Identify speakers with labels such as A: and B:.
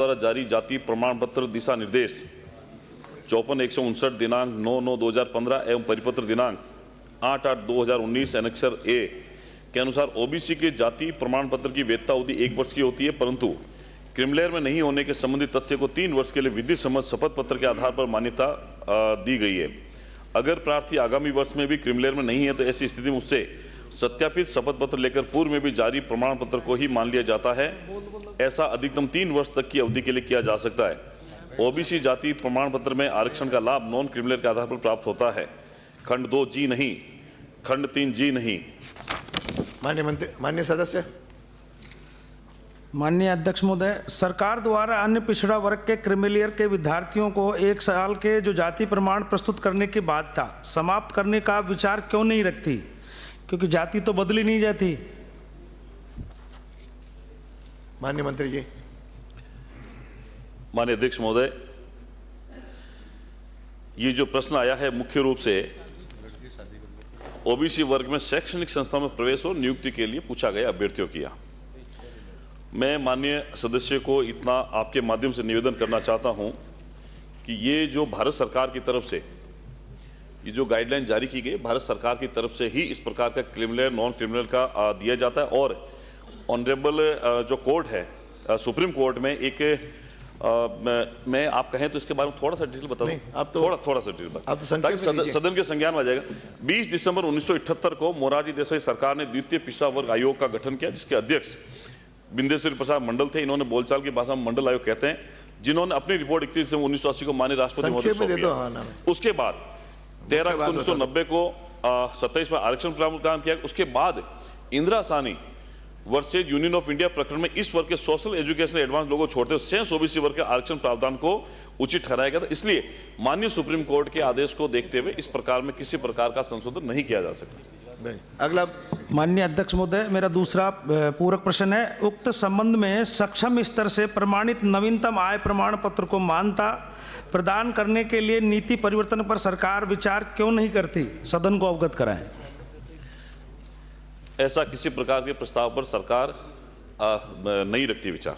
A: द्वारा जारी जाति प्रमाण पत्र दिशा निर्देश 54/159 दिनांक 9/9/2015 एवं परिपत्र दिनांक 8/8/2019 एनेक्सर ए के अनुसार ओबीसी के जाति प्रमाण पत्र की वैधता अवधि 1 वर्ष की होती है, परंतु क्रिमिलेयर में नहीं होने के संबंधित तथ्य को 3 वर्ष के लिए विधि सम्मत शपथ पत्र के आधार पर मान्यता दी गई है। अगर प्रार्थी आगामी वर्ष में भी क्रिमिलेयर में नहीं है तो ऐसी स्थिति में उससे सत्यापित शपथ पत्र लेकर पूर्व में भी जारी प्रमाण पत्र को ही मान लिया जाता है। ऐसा अधिकतम 3 वर्ष तक की अवधि के लिए किया जा सकता है। ओबीसी जाति प्रमाण पत्र में आरक्षण का लाभ नॉन क्रिमिलेयर के आधार पर प्राप्त होता है। खंड 2 जी नहीं, खंड 3 जी नहीं।
B: माननीय सदस्य।
C: माननीय अध्यक्ष महोदय, सरकार द्वारा अन्य पिछड़ा वर्ग के क्रिमिलेयर के विद्यार्थियों को 1 साल के जो जाति प्रमाण प्रस्तुत करने की बाध्यता समाप्त करने का विचार क्यों नहीं रखती, क्योंकि जाति तो बदली नहीं जाती।
B: माननीय मंत्री जी।
A: माननीय अध्यक्ष महोदय, ये जो प्रश्न आया है मुख्य रूप से ओबीसी वर्ग में शैक्षणिक संस्थाओं में प्रवेश और नियुक्ति के लिए पूछा गया अभ्यर्थियों किया। मैं माननीय सदस्य को इतना आपके माध्यम से निवेदन करना चाहता हूं कि ये जो भारत सरकार की तरफ से ये जो गाइडलाइन जारी की गई, भारत सरकार की तरफ से ही इस प्रकार का क्रिमिनल नॉन क्रिमिनल का दिया जाता है। और ऑनरेबल जो कोर्ट है सुप्रीम कोर्ट में एक मैं आप कहें तो इसके बारे में थोड़ा सा डिटेल बता दूं।
B: आप तो
A: थोड़ा सा डिटेल बता
B: ताकि
A: सदन के संज्ञान में आ जाएगा। 20 दिसंबर 1978 को मोरारजी देसाई सरकार ने द्वितीय पिछड़ा वर्ग आयोग का गठन किया, जिसके अध्यक्ष बिंदेश्वरी प्रसाद मंडल थे। इन्होंने बोलचाल की भाषा में मंडल आयोग कहते हैं, जिन्होंने अपनी रिपोर्ट 31 दिसंबर 1980 को माननीय राष्ट्रपति महोदय को सौंपी। उसके बाद 13 अगस्त 1990 को 27 में आरक्षण प्रदान किया। उसके बाद Indira Sahni versus union of India प्रकरण में इस वर्ग के सोशल एजुकेशन एडवांस लोगों को छोड़ते हुए शेष ओबीसी वर्ग के आरक्षण प्रावधान को उचित ठहराया गया था। इसलिए माननीय सुप्रीम कोर्ट के आदेश को देखते हुए इस प्रकार में किसी प्रकार का संशोधन नहीं किया जा सकता।
B: अगला।
C: माननीय अध्यक्ष महोदय, मेरा दूसरा पूरक प्रश्न है, उक्त संबंध में सक्षम स्तर से प्रमाणित नवीनतम आय प्रमाण पत्र को मान्यता प्रदान करने के लिए नीति परिवर्तन पर सरकार विचार क्यों नहीं करती, सदन को अवगत कराएं।
A: ऐसा किसी प्रकार के प्रस्ताव पर सरकार नहीं रखती विचार।